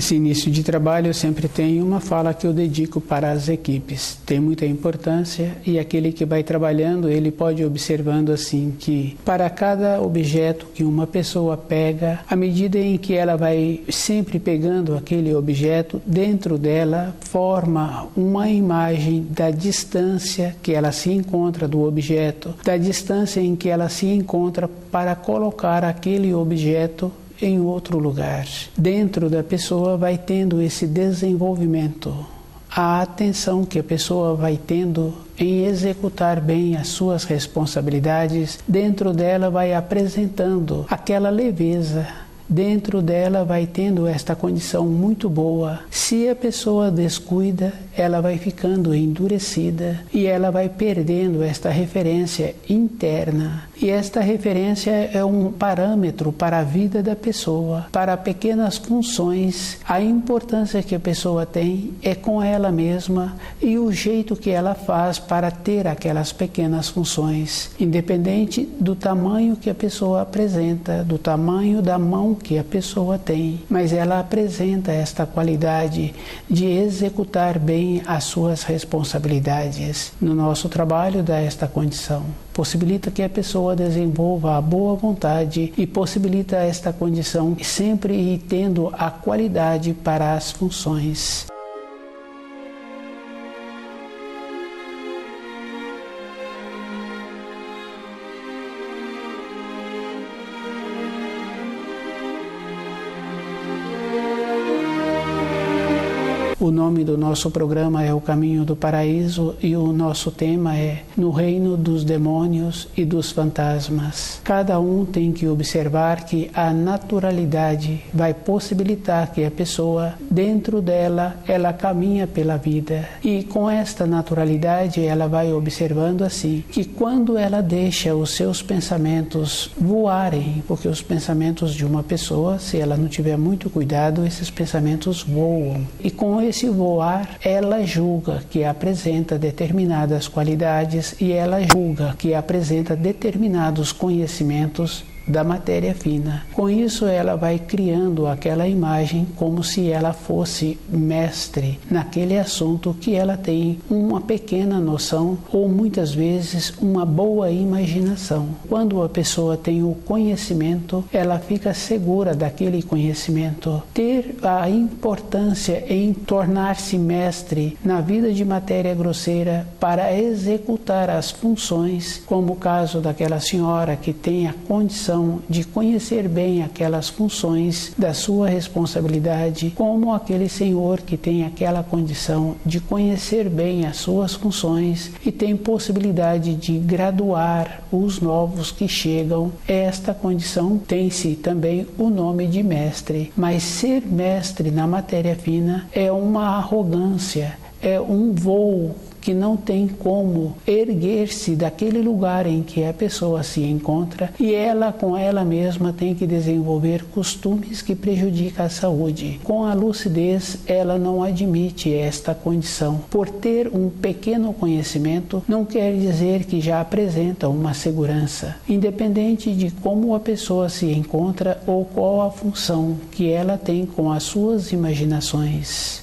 Esse início de trabalho eu sempre tenho uma fala que eu dedico para as equipes. Tem muita importância e aquele que vai trabalhando, ele pode ir observando assim que para cada objeto que uma pessoa pega, à medida em que ela vai sempre pegando aquele objeto, dentro dela forma uma imagem da distância que ela se encontra do objeto, da distância em que ela se encontra para colocar aquele objeto em outro lugar. Dentro da pessoa vai tendo esse desenvolvimento. A atenção que a pessoa vai tendo em executar bem as suas responsabilidades, dentro dela vai apresentando aquela leveza. Dentro dela vai tendo esta condição muito boa. Se a pessoa descuida, ela vai ficando endurecida e ela vai perdendo esta referência interna. E esta referência é um parâmetro para a vida da pessoa, para pequenas funções. A importância que a pessoa tem é com ela mesma e o jeito que ela faz para ter aquelas pequenas funções, independente do tamanho que a pessoa apresenta, do tamanho da mão que a pessoa tem, mas ela apresenta esta qualidade de executar bem as suas responsabilidades. No nosso trabalho dá esta condição. Possibilita que a pessoa desenvolva a boa vontade e possibilita esta condição sempre ir tendo a qualidade para as funções. O nome do nosso programa é O Caminho do Paraíso e o nosso tema é No Reino dos Demônios e dos Fantasmas. Cada um tem que observar que a naturalidade vai possibilitar que a pessoa, dentro dela, ela caminha pela vida. E com esta naturalidade, ela vai observando assim, que quando ela deixa os seus pensamentos voarem, porque os pensamentos de uma pessoa, se ela não tiver muito cuidado, esses pensamentos voam. E com esse voar, ela julga que apresenta determinadas qualidades e ela julga que apresenta determinados conhecimentos da matéria fina. Com isso, ela vai criando aquela imagem como se ela fosse mestre naquele assunto que ela tem uma pequena noção ou muitas vezes uma boa imaginação. Quando a pessoa tem o conhecimento, ela fica segura daquele conhecimento. Ter a importância em tornar-se mestre na vida de matéria grosseira para executar as funções, como o caso daquela senhora que tem a condição de conhecer bem aquelas funções da sua responsabilidade, como aquele senhor que tem aquela condição de conhecer bem as suas funções e tem possibilidade de graduar os novos que chegam. Esta condição tem-se também o nome de mestre, mas ser mestre na matéria fina é uma arrogância, é um voo que não tem como erguer-se daquele lugar em que a pessoa se encontra e ela com ela mesma tem que desenvolver costumes que prejudicam a saúde. Com a lucidez, ela não admite esta condição. Por ter um pequeno conhecimento, não quer dizer que já apresenta uma segurança, independente de como a pessoa se encontra ou qual a função que ela tem com as suas imaginações.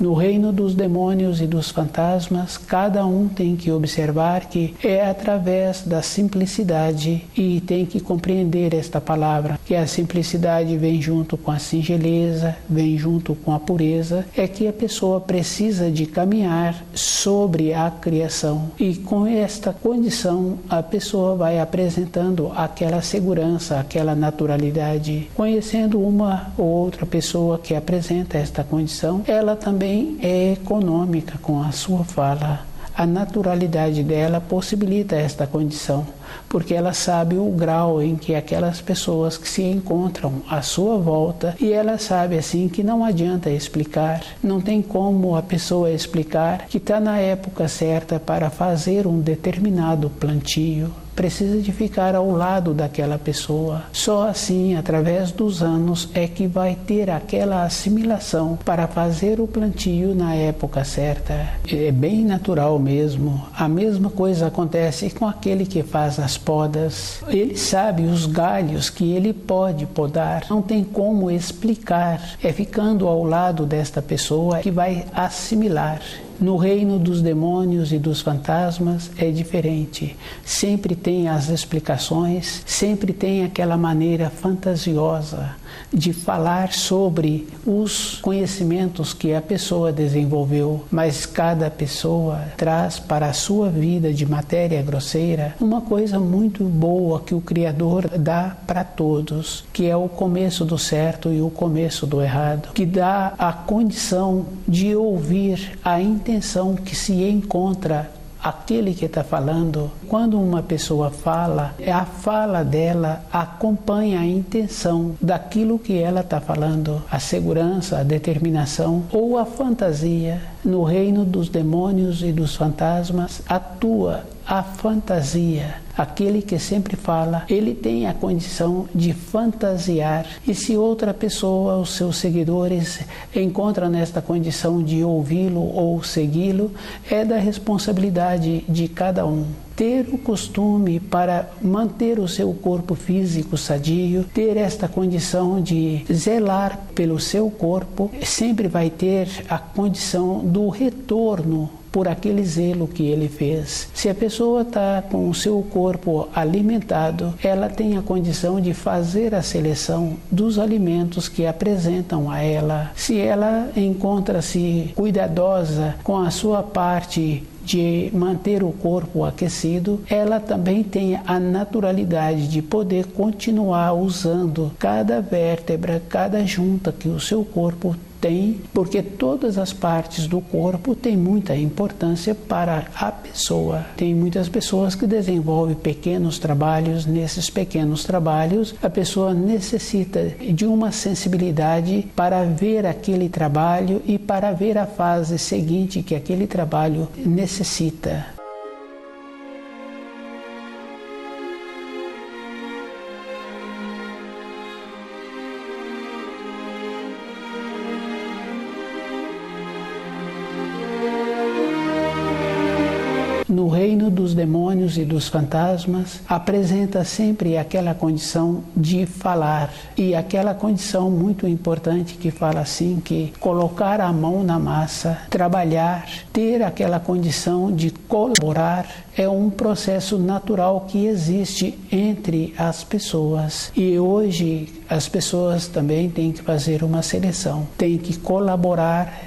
No reino dos demônios e dos fantasmas, cada um tem que observar que é através da simplicidade e tem que compreender esta palavra, que a simplicidade vem junto com a singeleza, vem junto com a pureza, é que a pessoa precisa de caminhar sobre a criação. E com esta condição, a pessoa vai apresentando aquela segurança, aquela naturalidade. Conhecendo uma ou outra pessoa que apresenta esta condição, ela também é econômica com a sua fala. A naturalidade dela possibilita esta condição, porque ela sabe o grau em que aquelas pessoas que se encontram à sua volta, e ela sabe assim que não adianta explicar, não tem como a pessoa explicar que está na época certa para fazer um determinado plantio, precisa de ficar ao lado daquela pessoa. Só assim, através dos anos, é que vai ter aquela assimilação para fazer o plantio na época certa. É bem natural mesmo. A mesma coisa acontece com aquele que faz as podas. Ele sabe os galhos que ele pode podar. Não tem como explicar. É ficando ao lado desta pessoa que vai assimilar. No reino dos demônios e dos fantasmas é diferente. Sempre tem as explicações, sempre tem aquela maneira fantasiosa de falar sobre os conhecimentos que a pessoa desenvolveu, mas cada pessoa traz para a sua vida de matéria grosseira uma coisa muito boa que o Criador dá para todos, que é o começo do certo e o começo do errado, que dá a condição de ouvir a intenção que se encontra aquele que está falando. Quando uma pessoa fala, a fala dela acompanha a intenção daquilo que ela está falando, a segurança, a determinação ou a fantasia. No reino dos demônios e dos fantasmas atua a fantasia. Aquele que sempre fala, ele tem a condição de fantasiar. E se outra pessoa, os seus seguidores, encontram nesta condição de ouvi-lo ou segui-lo, é da responsabilidade de cada um. Ter o costume para manter o seu corpo físico sadio, ter esta condição de zelar pelo seu corpo, sempre vai ter a condição do retorno por aquele zelo que ele fez. Se a pessoa está com o seu corpo alimentado, ela tem a condição de fazer a seleção dos alimentos que apresentam a ela. Se ela encontra-se cuidadosa com a sua parte de manter o corpo aquecido, ela também tem a naturalidade de poder continuar usando cada vértebra, cada junta que o seu corpo tem, porque todas as partes do corpo têm muita importância para a pessoa. Tem muitas pessoas que desenvolvem pequenos trabalhos. Nesses pequenos trabalhos, a pessoa necessita de uma sensibilidade para ver aquele trabalho e para ver a fase seguinte que aquele trabalho necessita. No reino dos demônios e dos fantasmas, apresenta sempre aquela condição de falar. E aquela condição muito importante que fala assim, que colocar a mão na massa, trabalhar, ter aquela condição de colaborar, é um processo natural que existe entre as pessoas. E hoje as pessoas também têm que fazer uma seleção, têm que colaborar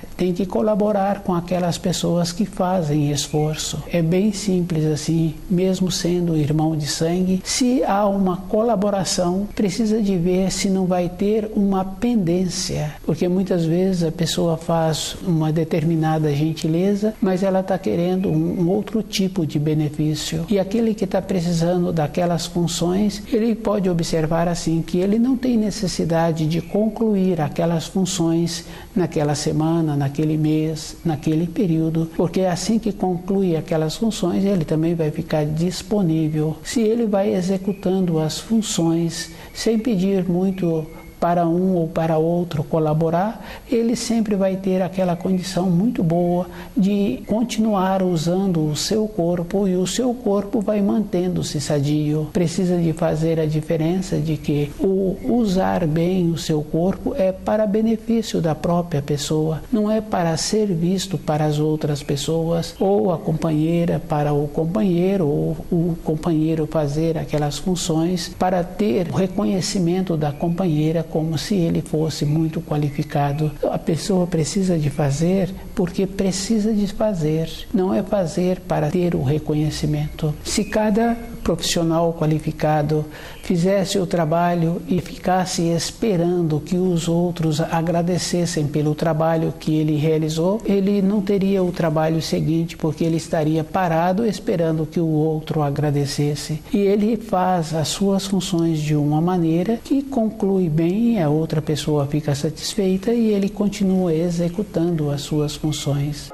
com aquelas pessoas que fazem esforço. É bem simples assim, mesmo sendo irmão de sangue. Se há uma colaboração, precisa de ver se não vai ter uma pendência, porque muitas vezes a pessoa faz uma determinada gentileza, mas ela está querendo um outro tipo de benefício. E aquele que está precisando daquelas funções, ele pode observar assim que ele não tem necessidade de concluir aquelas funções naquela semana, naquele mês, naquele período, porque assim que conclui aquelas funções, ele também vai ficar disponível. Se ele vai executando as funções sem pedir muito para um ou para outro colaborar, ele sempre vai ter aquela condição muito boa de continuar usando o seu corpo, e o seu corpo vai mantendo-se sadio. Precisa de fazer a diferença de que o usar bem o seu corpo é para benefício da própria pessoa, não é para ser visto para as outras pessoas, ou a companheira para o companheiro, ou o companheiro fazer aquelas funções para ter o reconhecimento da companheira como se ele fosse muito qualificado. A pessoa precisa de fazer porque precisa de fazer, não é fazer para ter o reconhecimento. Se cada profissional qualificado fizesse o trabalho e ficasse esperando que os outros agradecessem pelo trabalho que ele realizou, ele não teria o trabalho seguinte, porque ele estaria parado esperando que o outro agradecesse. E ele faz as suas funções de uma maneira que conclui bem, a outra pessoa fica satisfeita e ele continua executando as suas funções.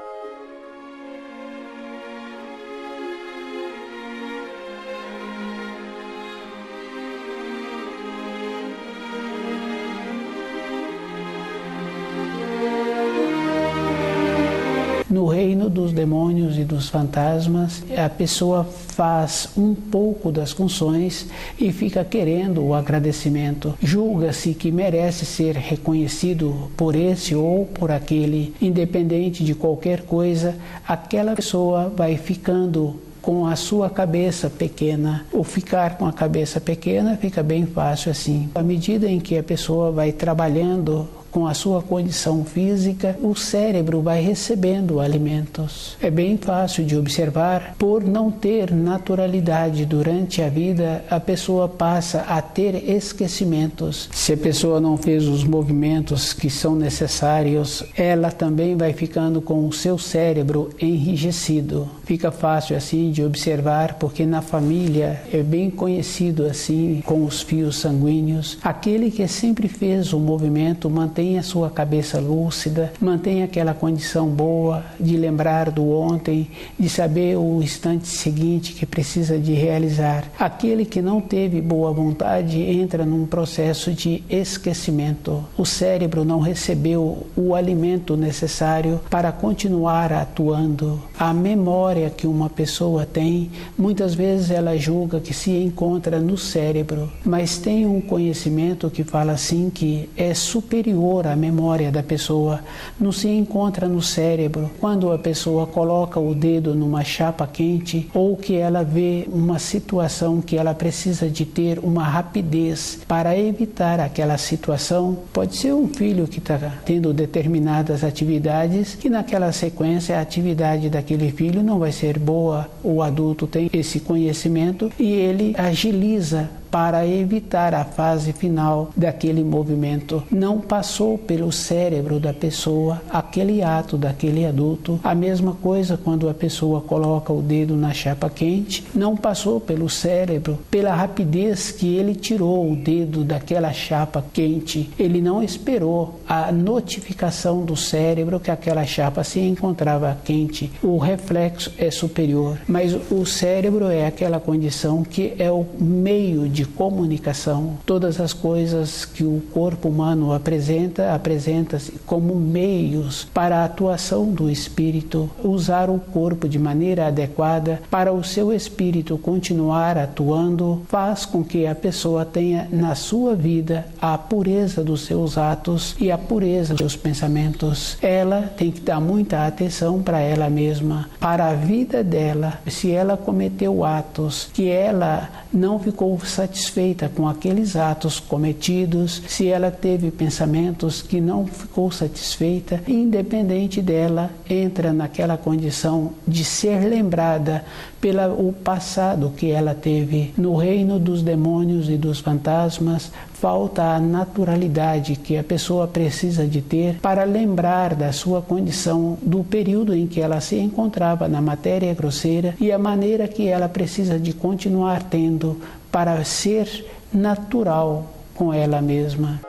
reino dos demônios e dos fantasmas, a pessoa faz um pouco das funções e fica querendo o agradecimento. Julga-se que merece ser reconhecido por esse ou por aquele, independente de qualquer coisa, aquela pessoa vai ficando com a sua cabeça pequena. O ficar com a cabeça pequena fica bem fácil assim. À medida em que a pessoa vai trabalhando com a sua condição física, o cérebro vai recebendo alimentos. É bem fácil de observar, por não ter naturalidade durante a vida, a pessoa passa a ter esquecimentos. Se a pessoa não fez os movimentos que são necessários, ela também vai ficando com o seu cérebro enrijecido. Fica fácil assim de observar, porque na família é bem conhecido assim, com os fios sanguíneos, aquele que sempre fez o movimento mantém a sua cabeça lúcida, mantém aquela condição boa de lembrar do ontem, de saber o instante seguinte que precisa de realizar. Aquele que não teve boa vontade entra num processo de esquecimento. O cérebro não recebeu o alimento necessário para continuar atuando. A memória que uma pessoa tem, muitas vezes ela julga que se encontra no cérebro, mas tem um conhecimento que fala assim que é superior à memória da pessoa, não se encontra no cérebro. Quando a pessoa coloca o dedo numa chapa quente ou que ela vê uma situação que ela precisa de ter uma rapidez para evitar aquela situação, pode ser um filho que está tendo determinadas atividades que naquela sequência a atividade daquele filho não vai ser boa, o adulto tem esse conhecimento e ele agiliza para evitar a fase final daquele movimento. Não passou pelo cérebro da pessoa aquele ato daquele adulto. A mesma coisa quando a pessoa coloca o dedo na chapa quente, não passou pelo cérebro, pela rapidez que ele tirou o dedo daquela chapa quente. Ele não esperou a notificação do cérebro que aquela chapa se encontrava quente. O reflexo é superior, mas o cérebro é aquela condição que é o meio de comunicação. Todas as coisas que o corpo humano apresenta-se como meios para a atuação do espírito. Usar o corpo de maneira adequada para o seu espírito continuar atuando faz com que a pessoa tenha na sua vida a pureza dos seus atos e a pureza dos seus pensamentos. Ela tem que dar muita atenção para ela mesma, para a vida dela. Se ela cometeu atos que ela não ficou satisfeita com aqueles atos cometidos, se ela teve pensamentos que não ficou satisfeita, independente dela, entra naquela condição de ser lembrada pelo passado que ela teve. No reino dos demônios e dos fantasmas, falta a naturalidade que a pessoa precisa de ter para lembrar da sua condição, do período em que ela se encontrava na matéria grosseira e a maneira que ela precisa de continuar tendo para ser natural com ela mesma.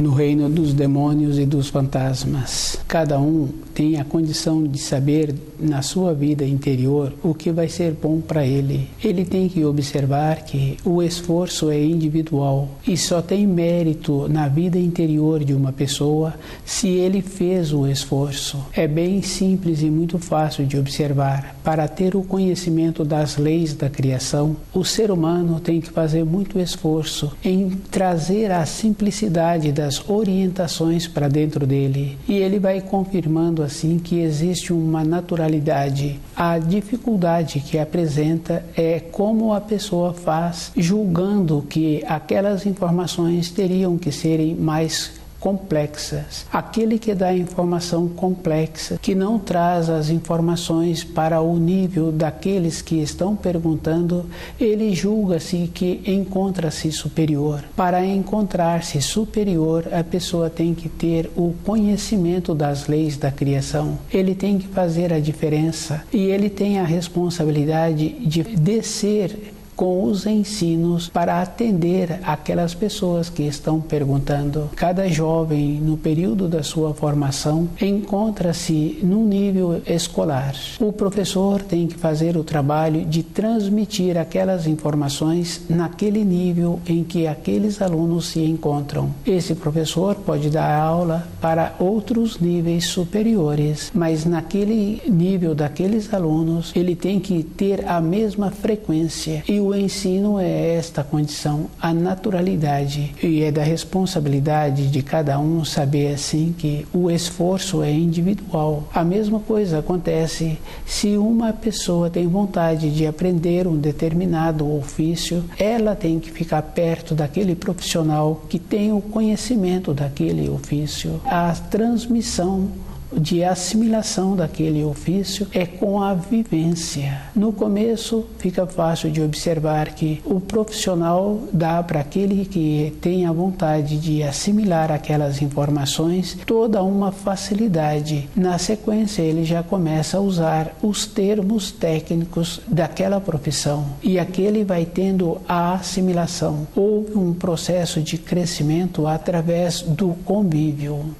No reino dos demônios e dos fantasmas, cada um tem a condição de saber na sua vida interior o que vai ser bom para ele. Ele tem que observar que o esforço é individual e só tem mérito na vida interior de uma pessoa se ele fez o esforço. É bem simples e muito fácil de observar. Para ter o conhecimento das leis da criação, o ser humano tem que fazer muito esforço em trazer a simplicidade das orientações para dentro dele. E ele vai confirmando assim que existe uma naturalidade. A dificuldade que apresenta é como a pessoa faz, julgando que aquelas informações teriam que serem mais complexas. Aquele que dá informação complexa, que não traz as informações para o nível daqueles que estão perguntando, ele julga-se que encontra-se superior. Para encontrar-se superior, a pessoa tem que ter o conhecimento das leis da criação. Ele tem que fazer a diferença e ele tem a responsabilidade de descer com os ensinos para atender aquelas pessoas que estão perguntando. Cada jovem, no período da sua formação, encontra-se num nível escolar. O professor tem que fazer o trabalho de transmitir aquelas informações naquele nível em que aqueles alunos se encontram. Esse professor pode dar aula para outros níveis superiores, mas naquele nível daqueles alunos, ele tem que ter a mesma frequência. E o ensino é esta condição, a naturalidade. E é da responsabilidade de cada um saber assim que o esforço é individual. A mesma coisa acontece se uma pessoa tem vontade de aprender um determinado ofício, ela tem que ficar perto daquele profissional que tem o conhecimento daquele ofício. A transmissão de assimilação daquele ofício é com a vivência. No começo fica fácil de observar que o profissional dá para aquele que tem a vontade de assimilar aquelas informações toda uma facilidade. Na sequência ele já começa a usar os termos técnicos daquela profissão e aquele vai tendo a assimilação. Houve um processo de crescimento através do convívio.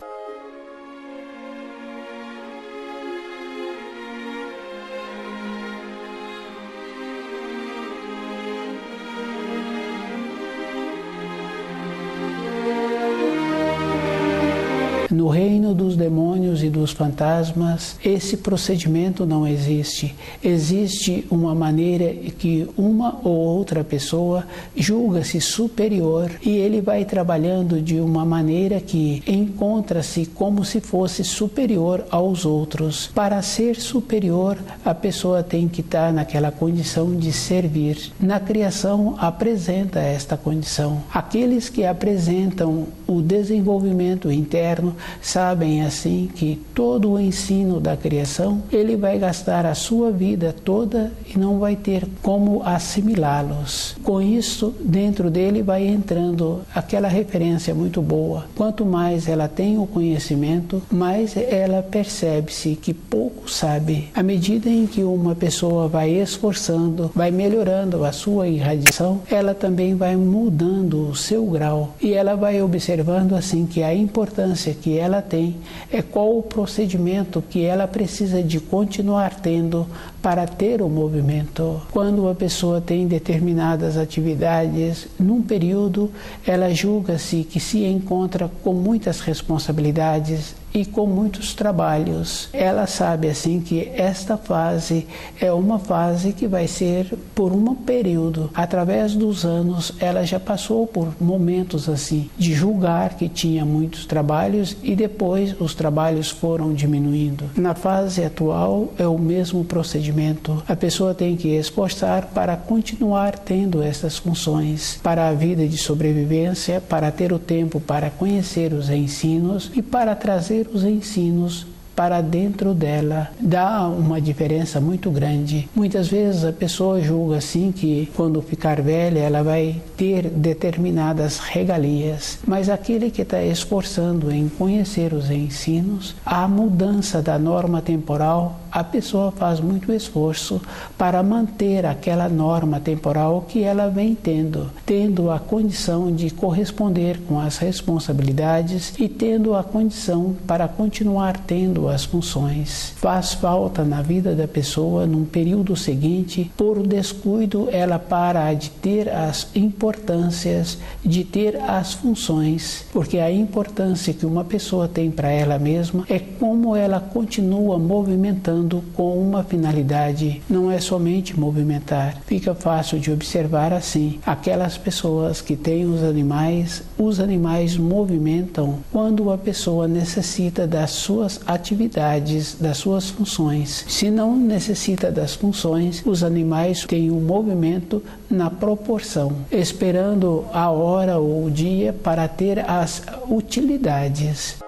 No reino dos demônios e dos fantasmas, esse procedimento não existe. Existe uma maneira que uma ou outra pessoa julga-se superior e ele vai trabalhando de uma maneira que encontra-se como se fosse superior aos outros. Para ser superior, a pessoa tem que estar naquela condição de servir. Na criação, apresenta esta condição. Aqueles que apresentam o desenvolvimento interno sabem assim que todo o ensino da criação ele vai gastar a sua vida toda e não vai ter como assimilá-los. Com isso, dentro dele vai entrando aquela referência muito boa. Quanto mais ela tem o conhecimento, mais ela percebe-se que pouco sabe. À medida em que uma pessoa vai esforçando, vai melhorando a sua irradiação, ela também vai mudando o seu grau e ela vai observando assim que a importância que ela tem é qual o procedimento que ela precisa de continuar tendo para ter o movimento. Quando a pessoa tem determinadas atividades, num período ela julga-se que se encontra com muitas responsabilidades e com muitos trabalhos. Ela sabe assim que esta fase é uma fase que vai ser por um período. Através dos anos, ela já passou por momentos assim, de julgar que tinha muitos trabalhos e depois os trabalhos foram diminuindo. Na fase atual é o mesmo procedimento. A pessoa tem que esforçar para continuar tendo essas funções, para a vida de sobrevivência, para ter o tempo para conhecer os ensinos e para trazer os ensinos para dentro dela. Dá uma diferença muito grande. Muitas vezes a pessoa julga assim que quando ficar velha ela vai ter determinadas regalias, mas aquele que está esforçando em conhecer os ensinos, a mudança da norma temporal, a pessoa faz muito esforço para manter aquela norma temporal que ela vem tendo a condição de corresponder com as responsabilidades e tendo a condição para continuar tendo as funções. Faz falta na vida da pessoa, num período seguinte, por descuido, ela para de ter as importâncias, de ter as funções, porque a importância que uma pessoa tem para ela mesma é como ela continua movimentando com uma finalidade, não é somente movimentar. Fica fácil de observar assim, aquelas pessoas que têm os animais movimentam quando a pessoa necessita das suas atividades, das suas funções. Se não necessita das funções, os animais têm um movimento na proporção, esperando a hora ou o dia para ter as utilidades.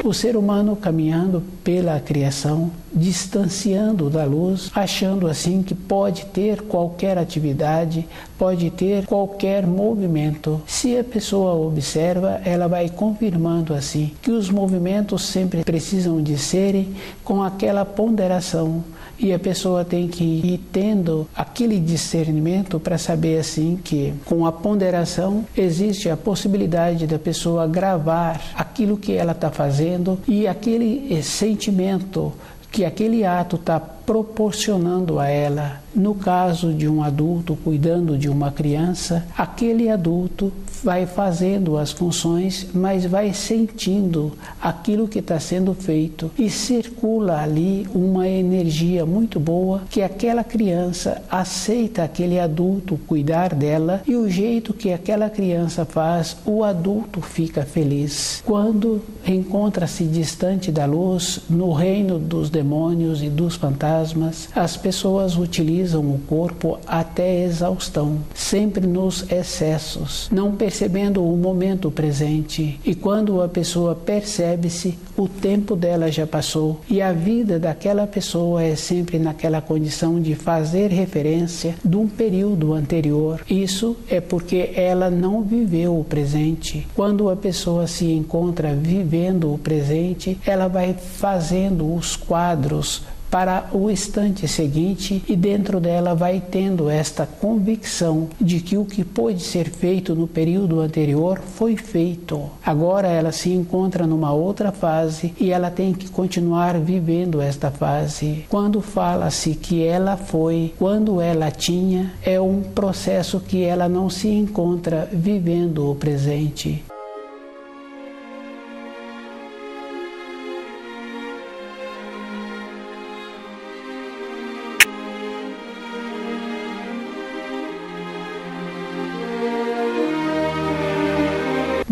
O ser humano caminhando pela criação, distanciando da luz, achando assim que pode ter qualquer atividade, pode ter qualquer movimento. Se a pessoa observa, ela vai confirmando assim que os movimentos sempre precisam de serem com aquela ponderação. E a pessoa tem que ir tendo aquele discernimento para saber assim que com a ponderação existe a possibilidade da pessoa gravar aquilo que ela está fazendo e aquele sentimento que aquele ato está proporcionando a ela. No caso de um adulto cuidando de uma criança, aquele adulto vai fazendo as funções, mas vai sentindo aquilo que está sendo feito e circula ali uma energia muito boa que aquela criança aceita aquele adulto cuidar dela e o jeito que aquela criança faz, o adulto fica feliz. Quando encontra-se distante da luz, no reino dos demônios e dos fantasmas, as pessoas utilizam o corpo até exaustão, sempre nos excessos, não percebendo o momento presente. E quando a pessoa percebe-se, o tempo dela já passou e a vida daquela pessoa é sempre naquela condição de fazer referência de um período anterior. Isso é porque ela não viveu o presente. Quando a pessoa se encontra vivendo o presente, ela vai fazendo os quadros para o instante seguinte e dentro dela vai tendo esta convicção de que o que pôde ser feito no período anterior foi feito. Agora ela se encontra numa outra fase e ela tem que continuar vivendo esta fase. Quando fala-se que ela foi, quando ela tinha, é um processo que ela não se encontra vivendo o presente.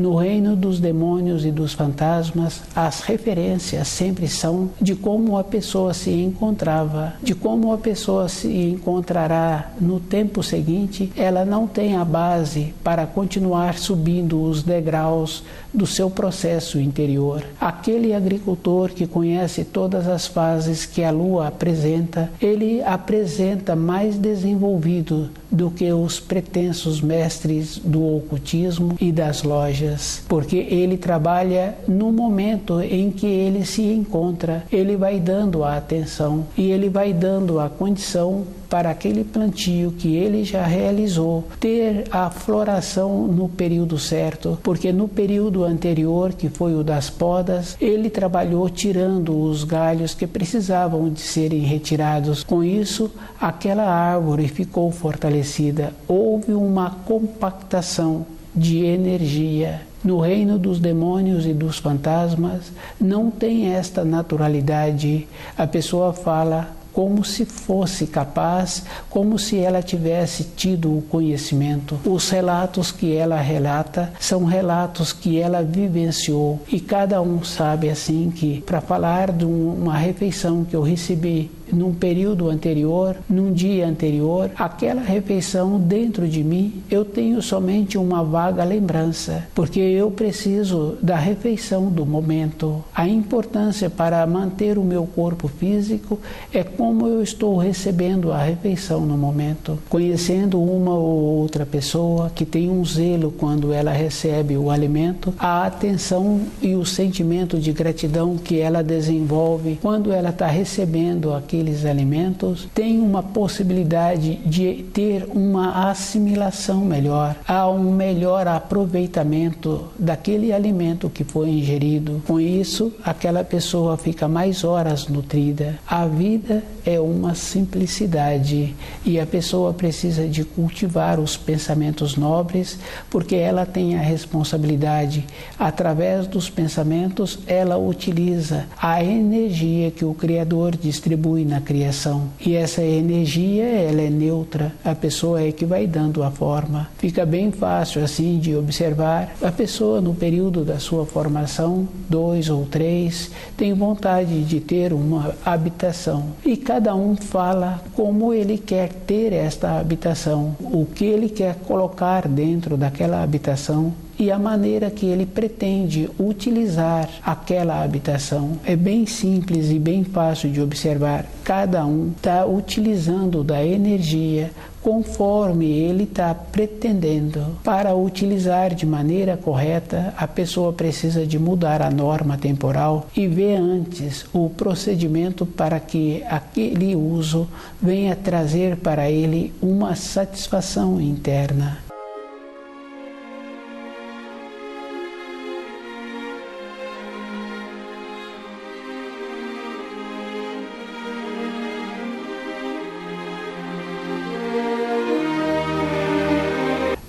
No reino dos demônios e dos fantasmas, as referências sempre são de como a pessoa se encontrava, de como a pessoa se encontrará no tempo seguinte. Ela não tem a base para continuar subindo os degraus do seu processo interior. Aquele agricultor que conhece todas as fases que a lua apresenta, ele apresenta mais desenvolvido do que os pretensos mestres do ocultismo e das lojas, porque ele trabalha no momento em que ele se encontra, ele vai dando a atenção e ele vai dando a condição para aquele plantio que ele já realizou ter a floração no período certo, porque no período anterior, que foi o das podas, ele trabalhou tirando os galhos que precisavam de serem retirados. Com isso, aquela árvore ficou fortalecida. Houve uma compactação de energia. No reino dos demônios e dos fantasmas, não tem esta naturalidade. A pessoa fala como se fosse capaz, como se ela tivesse tido o conhecimento. Os relatos que ela relata são relatos que ela vivenciou e cada um sabe assim que para falar de uma refeição que eu recebi num período anterior, num dia anterior, aquela refeição dentro de mim, eu tenho somente uma vaga lembrança, porque eu preciso da refeição do momento. A importância para manter o meu corpo físico é como eu estou recebendo a refeição no momento. Conhecendo uma ou outra pessoa que tem um zelo quando ela recebe o alimento, a atenção e o sentimento de gratidão que ela desenvolve quando ela está recebendo aqueles alimentos, tem uma possibilidade de ter uma assimilação melhor, há um melhor aproveitamento daquele alimento que foi ingerido. Com isso, aquela pessoa fica mais horas nutrida. A vida é uma simplicidade e a pessoa precisa de cultivar os pensamentos nobres, porque ela tem a responsabilidade, através dos pensamentos, ela utiliza a energia que o Criador distribui na criação. E essa energia, ela é neutra, a pessoa é que vai dando a forma. Fica bem fácil assim de observar. A pessoa no período da sua formação, 2 ou 3, tem vontade de ter uma habitação. E cada um fala como ele quer ter esta habitação, o que ele quer colocar dentro daquela habitação. e a maneira que ele pretende utilizar aquela habitação. É bem simples e bem fácil de observar. Cada um está utilizando da energia conforme ele está pretendendo. Para utilizar de maneira correta, a pessoa precisa de mudar a norma temporal e ver antes o procedimento para que aquele uso venha trazer para ele uma satisfação interna.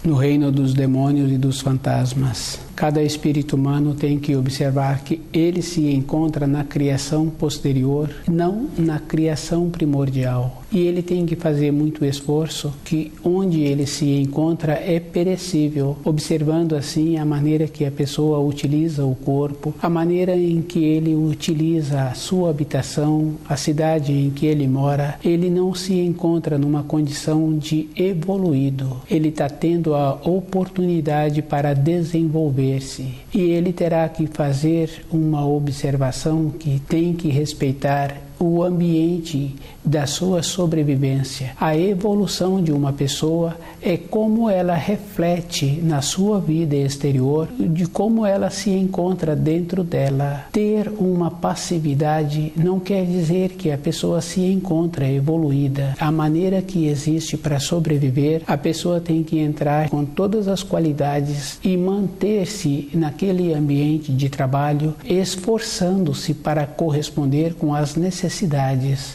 No reino dos demônios e dos fantasmas, cada espírito humano tem que observar que ele se encontra na criação posterior, não na criação primordial. E ele tem que fazer muito esforço, que onde ele se encontra é perecível, observando assim a maneira que a pessoa utiliza o corpo, a maneira em que ele utiliza a sua habitação, a cidade em que ele mora. Ele não se encontra numa condição de evoluído, ele está tendo a oportunidade para desenvolver-se. E ele terá que fazer uma observação que tem que respeitar o ambiente da sua sobrevivência. A evolução de uma pessoa é como ela reflete na sua vida exterior, de como ela se encontra dentro dela. Ter uma passividade não quer dizer que a pessoa se encontra evoluída. A maneira que existe para sobreviver, a pessoa tem que entrar com todas as qualidades e manter-se naquele ambiente de trabalho, esforçando-se para corresponder com as necessidades.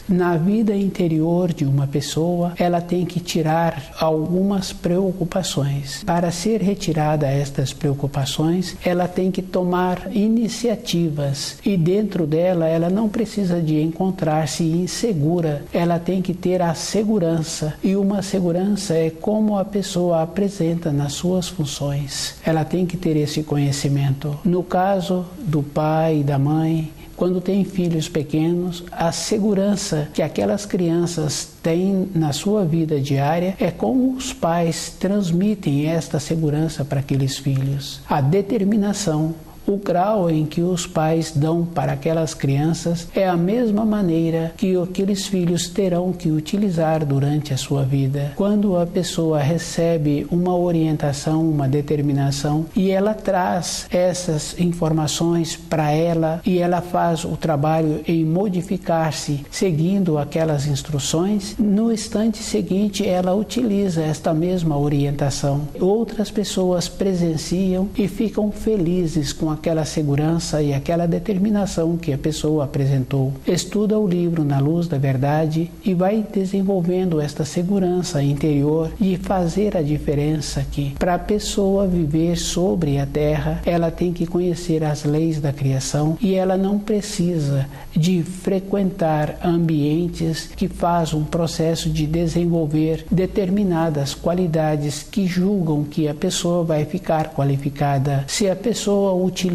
Na vida interior de uma pessoa, ela tem que tirar algumas preocupações. Para ser retirada estas preocupações, ela tem que tomar iniciativas e dentro dela ela não precisa de encontrar-se insegura, ela tem que ter a segurança, e uma segurança é como a pessoa apresenta nas suas funções. Ela tem que ter esse conhecimento. No caso do pai e da mãe, quando tem filhos pequenos, a segurança que aquelas crianças têm na sua vida diária é como os pais transmitem esta segurança para aqueles filhos. A determinação, o grau em que os pais dão para aquelas crianças é a mesma maneira que aqueles filhos terão que utilizar durante a sua vida. Quando a pessoa recebe uma orientação, uma determinação, e ela traz essas informações para ela e ela faz o trabalho em modificar-se seguindo aquelas instruções, no instante seguinte ela utiliza esta mesma orientação. Outras pessoas presenciam e ficam felizes com aquela segurança e aquela determinação que a pessoa apresentou. Estuda o livro Na Luz da Verdade e vai desenvolvendo esta segurança interior de fazer a diferença que, para a pessoa viver sobre a Terra, ela tem que conhecer as leis da criação e ela não precisa de frequentar ambientes que fazem um processo de desenvolver determinadas qualidades que julgam que a pessoa vai ficar qualificada. Se a pessoa utiliza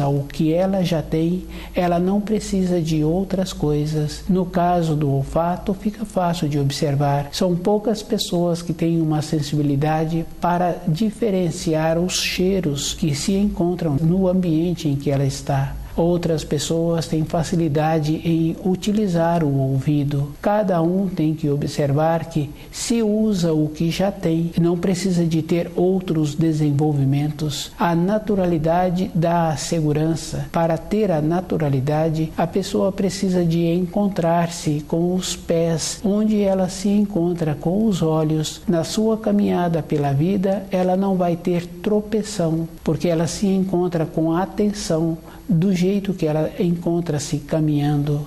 o que ela já tem, ela não precisa de outras coisas. No caso do olfato, fica fácil de observar. São poucas pessoas que têm uma sensibilidade para diferenciar os cheiros que se encontram no ambiente em que ela está. Outras pessoas têm facilidade em utilizar o ouvido. Cada um tem que observar que se usa o que já tem, não precisa de ter outros desenvolvimentos. A naturalidade dá a segurança. Para ter a naturalidade, a pessoa precisa de encontrar-se com os pés, onde ela se encontra com os olhos. Na sua caminhada pela vida, ela não vai ter tropeção, porque ela se encontra com a atenção do jeito que ela encontra-se caminhando.